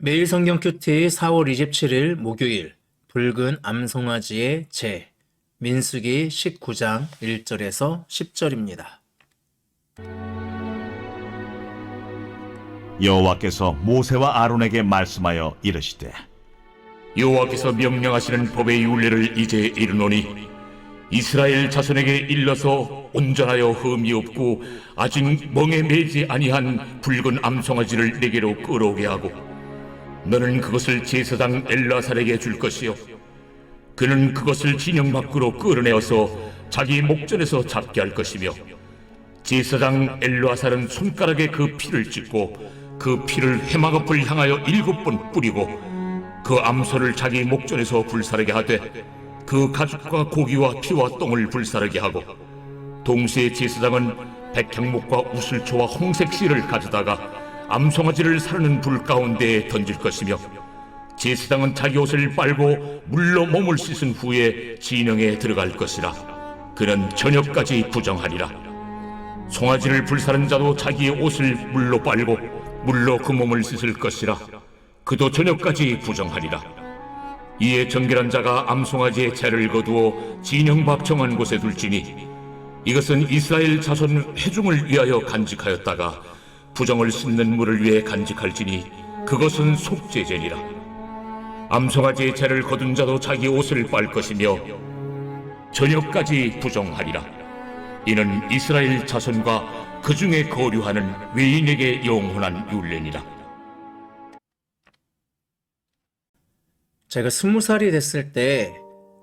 매일 성경 큐티 4월 27일 목요일 붉은 암송아지의 재 민수기 19장 1절에서 10절입니다. 여호와께서 모세와 아론에게 말씀하여 이르시되 여호와께서 명령하시는 법의 율례를 이제 이르노니 이스라엘 자손에게 일러서 온전하여 흠이 없고 아직 멍에 매지 아니한 붉은 암송아지를 내게로 끌어오게 하고 너는 그것을 제사장 엘라살에게 줄 것이요 그는 그것을 진영 밖으로 끌어내어서 자기 목전에서 잡게 할 것이며 제사장 엘라살은 손가락에 그 피를 찍고 그 피를 회막 앞을 향하여 7번 뿌리고 그 암소를 자기 목전에서 불사르게 하되 그 가죽과 고기와 피와 똥을 불사르게 하고 동시에 제사장은 백향목과 우슬초와 홍색 실을 가져다가 암송아지를 사르는 불 가운데에 던질 것이며 제사장은 자기 옷을 빨고 물로 몸을 씻은 후에 진영에 들어갈 것이라. 그는 저녁까지 부정하리라. 송아지를 불사른 자도 자기의 옷을 물로 빨고 물로 그 몸을 씻을 것이라. 그도 저녁까지 부정하리라. 이에 정결한 자가 암송아지의 채를 거두어 진영 밖 정한 곳에 둘지니 이것은 이스라엘 자손 회중을 위하여 간직하였다가 부정을 씻는 물을 위해 간직할지니 그것은 속죄제니라. 암송아지의 채를 거둔 자도 자기 옷을 빨 것이며 저녁까지 부정하리라. 이는 이스라엘 자손과 그 중에 거류하는 외인에게 영원한 율례니라. 제가 20살이 됐을 때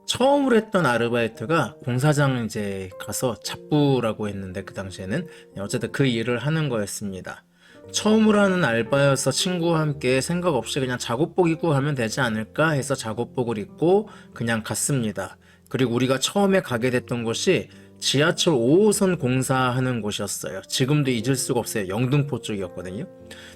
처음으로 했던 아르바이트가 공사장 이제 가서 잡부라고 했는데 그 당시에는 어쨌든 그 일을 하는 거였습니다. 처음으로 하는 알바여서 친구와 함께 생각 없이 그냥 작업복 입고 가면 되지 않을까 해서 작업복을 입고 그냥 갔습니다. 그리고 우리가 처음에 가게 됐던 곳이 지하철 5호선 공사하는 곳이었어요. 지금도 잊을 수가 없어요. 영등포 쪽이었거든요.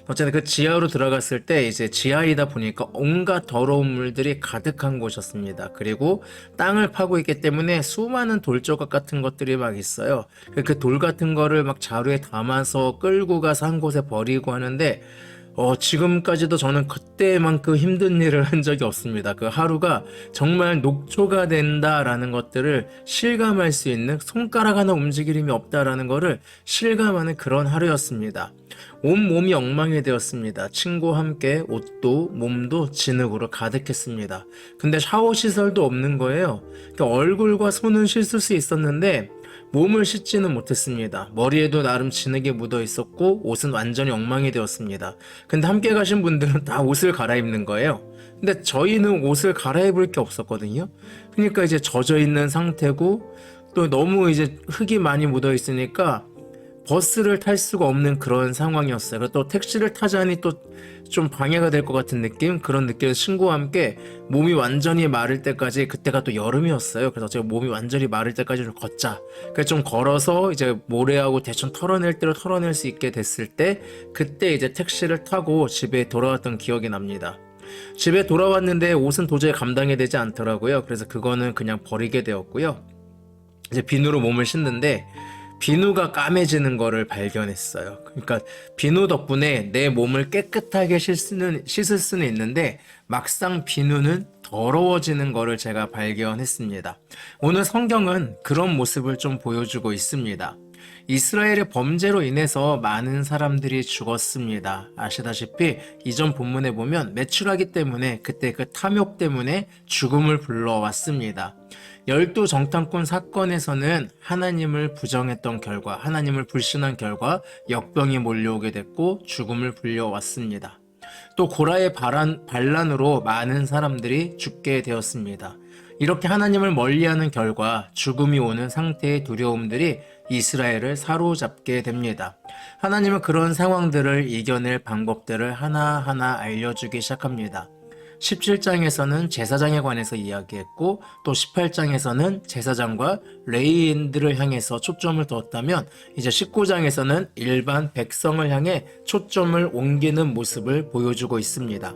어쨌든 그 지하로 들어갔을 때 이제 지하이다 보니까 온갖 더러운 물들이 가득한 곳이었습니다. 그리고 땅을 파고 있기 때문에 수많은 돌조각 같은 것들이 막 있어요. 그 돌 같은 거를 막 자루에 담아서 끌고 가서 한 곳에 버리고 하는데 지금까지도 저는 그때만큼 힘든 일을 한 적이 없습니다. 그 하루가 정말 녹초가 된다라는 것들을 실감할 수 있는, 손가락 하나 움직일 힘이 없다라는 것을 실감하는 그런 하루였습니다. 온몸이 엉망이 되었습니다. 친구와 함께 옷도 몸도 진흙으로 가득했습니다. 근데 샤워 시설도 없는 거예요. 그러니까 얼굴과 손은 씻을 수 있었는데 몸을 씻지는 못했습니다. 머리에도 나름 진흙이 묻어 있었고 옷은 완전히 엉망이 되었습니다. 근데 함께 가신 분들은 다 옷을 갈아입는 거예요. 근데 저희는 옷을 갈아입을 게 없었거든요. 그러니까 이제 젖어 있는 상태고 또 너무 이제 흙이 많이 묻어 있으니까 버스를 탈 수가 없는 그런 상황이었어요. 그리고 또 택시를 타자니 또 좀 방해가 될 것 같은 느낌? 그런 느낌에서 친구와 함께 몸이 완전히 마를 때까지, 그때가 또 여름이었어요. 그래서 제가 몸이 완전히 마를 때까지 좀 걷자. 그래서 좀 걸어서 이제 모래하고 대충 털어낼 대로 털어낼 수 있게 됐을 때, 그때 이제 택시를 타고 집에 돌아왔던 기억이 납니다. 집에 돌아왔는데 옷은 도저히 감당이 되지 않더라고요. 그래서 그거는 그냥 버리게 되었고요. 이제 비누로 몸을 씻는데 비누가 까매지는 거를 발견했어요. 그러니까 비누 덕분에 내 몸을 깨끗하게 씻을 수는 있는데 막상 비누는 더러워지는 거를 제가 발견했습니다. 오늘 성경은 그런 모습을 좀 보여주고 있습니다. 이스라엘의 범죄로 인해서 많은 사람들이 죽었습니다. 아시다시피 이전 본문에 보면 매출하기 때문에 그때 그 탐욕 때문에 죽음을 불러왔습니다. 12정탐꾼 사건에서는 하나님을 부정했던 결과, 하나님을 불신한 결과 역병이 몰려오게 됐고 죽음을 불려왔습니다. 또 고라의 반란으로 많은 사람들이 죽게 되었습니다. 이렇게 하나님을 멀리하는 결과 죽음이 오는 상태의 두려움들이 이스라엘을 사로잡게 됩니다. 하나님은 그런 상황들을 이겨낼 방법들을 하나하나 알려주기 시작합니다. 17장에서는 제사장에 관해서 이야기했고 또 18장에서는 제사장과 레위인들을 향해서 초점을 두었다면 이제 19장에서는 일반 백성을 향해 초점을 옮기는 모습을 보여주고 있습니다.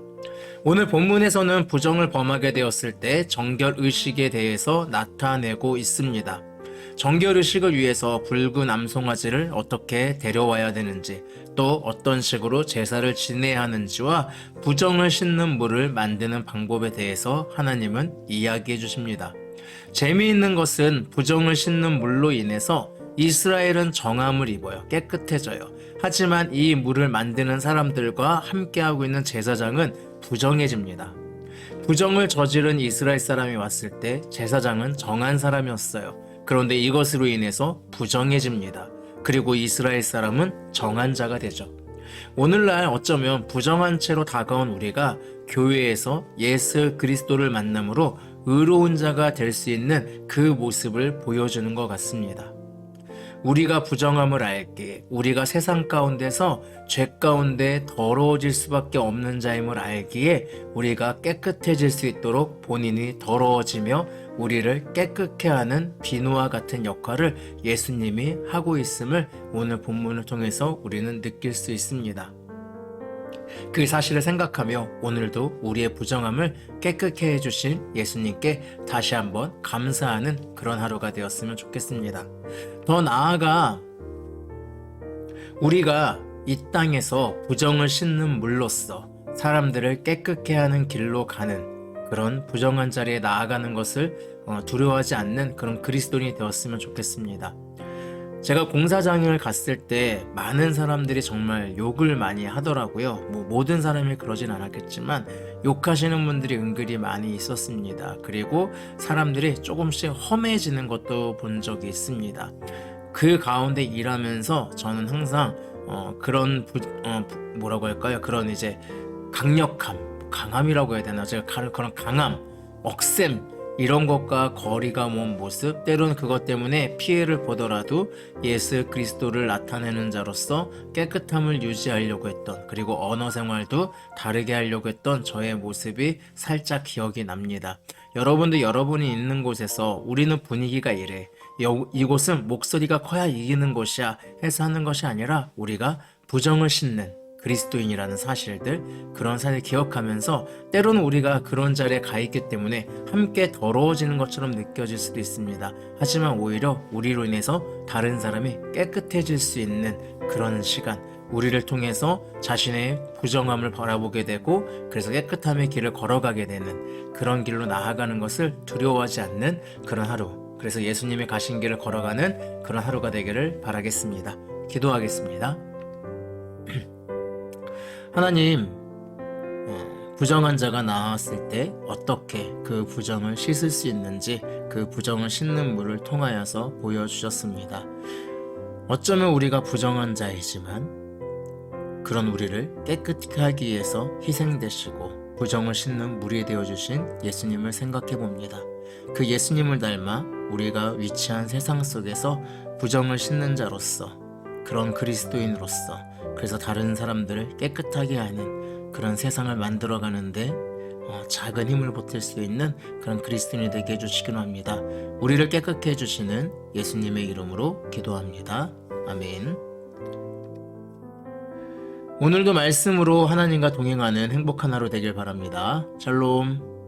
오늘 본문에서는 부정을 범하게 되었을 때 정결의식에 대해서 나타내고 있습니다. 정결의식을 위해서 붉은 암송아지를 어떻게 데려와야 되는지, 또 어떤 식으로 제사를 지내야 하는지와 부정을 씻는 물을 만드는 방법에 대해서 하나님은 이야기해 주십니다. 재미있는 것은 부정을 씻는 물로 인해서 이스라엘은 정함을 입어요. 깨끗해져요. 하지만 이 물을 만드는 사람들과 함께하고 있는 제사장은 부정해집니다. 부정을 저지른 이스라엘 사람이 왔을 때 제사장은 정한 사람이었어요. 그런데 이것으로 인해서 부정해집니다. 그리고 이스라엘 사람은 정한 자가 되죠. 오늘날 어쩌면 부정한 채로 다가온 우리가 교회에서 예수 그리스도를 만남으로 의로운 자가 될 수 있는 그 모습을 보여주는 것 같습니다. 우리가 부정함을 알기에, 우리가 세상 가운데서 죄 가운데 더러워질 수밖에 없는 자임을 알기에 우리가 깨끗해질 수 있도록 본인이 더러워지며 우리를 깨끗게 하는 비누와 같은 역할을 예수님이 하고 있음을 오늘 본문을 통해서 우리는 느낄 수 있습니다. 그 사실을 생각하며 오늘도 우리의 부정함을 깨끗게 해주신 예수님께 다시 한번 감사하는 그런 하루가 되었으면 좋겠습니다. 더 나아가 우리가 이 땅에서 부정을 씻는 물로써 사람들을 깨끗게 하는 길로 가는 그런 부정한 자리에 나아가는 것을 두려워하지 않는 그런 그리스도인이 되었으면 좋겠습니다. 제가 공사장을 갔을 때 많은 사람들이 정말 욕을 많이 하더라고요. 모든 사람이 그러진 않았겠지만 욕하시는 분들이 은근히 많이 있었습니다. 그리고 사람들이 조금씩 험해지는 것도 본 적이 있습니다. 그 가운데 일하면서 저는 항상 그런 뭐라고 할까요? 그런 이제 강함이라고 해야 되나? 제가 그런 강함, 억셈 이런 것과 거리가 먼 모습, 때로는 그것 때문에 피해를 보더라도 예수 그리스도를 나타내는 자로서 깨끗함을 유지하려고 했던, 그리고 언어 생활도 다르게 하려고 했던 저의 모습이 살짝 기억이 납니다. 여러분도 여러분이 있는 곳에서 우리는 분위기가 이래, 이곳은 목소리가 커야 이기는 곳이야 해서 하는 것이 아니라 우리가 부정을 싣는 그리스도인이라는 사실들, 그런 사실을 기억하면서 때로는 우리가 그런 자리에 가 있기 때문에 함께 더러워지는 것처럼 느껴질 수도 있습니다. 하지만 오히려 우리로 인해서 다른 사람이 깨끗해질 수 있는 그런 시간, 우리를 통해서 자신의 부정함을 바라보게 되고 그래서 깨끗함의 길을 걸어가게 되는 그런 길로 나아가는 것을 두려워하지 않는 그런 하루, 그래서 예수님이 가신 길을 걸어가는 그런 하루가 되기를 바라겠습니다. 기도하겠습니다. 하나님, 부정한 자가 나왔을 때 어떻게 그 부정을 씻을 수 있는지 그 부정을 씻는 물을 통하여서 보여주셨습니다. 어쩌면 우리가 부정한 자이지만 그런 우리를 깨끗하게 하기 위해서 희생되시고 부정을 씻는 물이 되어주신 예수님을 생각해 봅니다. 그 예수님을 닮아 우리가 위치한 세상 속에서 부정을 씻는 자로서, 그런 그리스도인으로서, 그래서 다른 사람들을 깨끗하게 하는 그런 세상을 만들어가는데 작은 힘을 보탤 수 있는 그런 그리스도인이 되게 해주시기로 합니다. 우리를 깨끗게 해주시는 예수님의 이름으로 기도합니다. 아멘. 오늘도 말씀으로 하나님과 동행하는 행복한 하루 되길 바랍니다. 샬롬.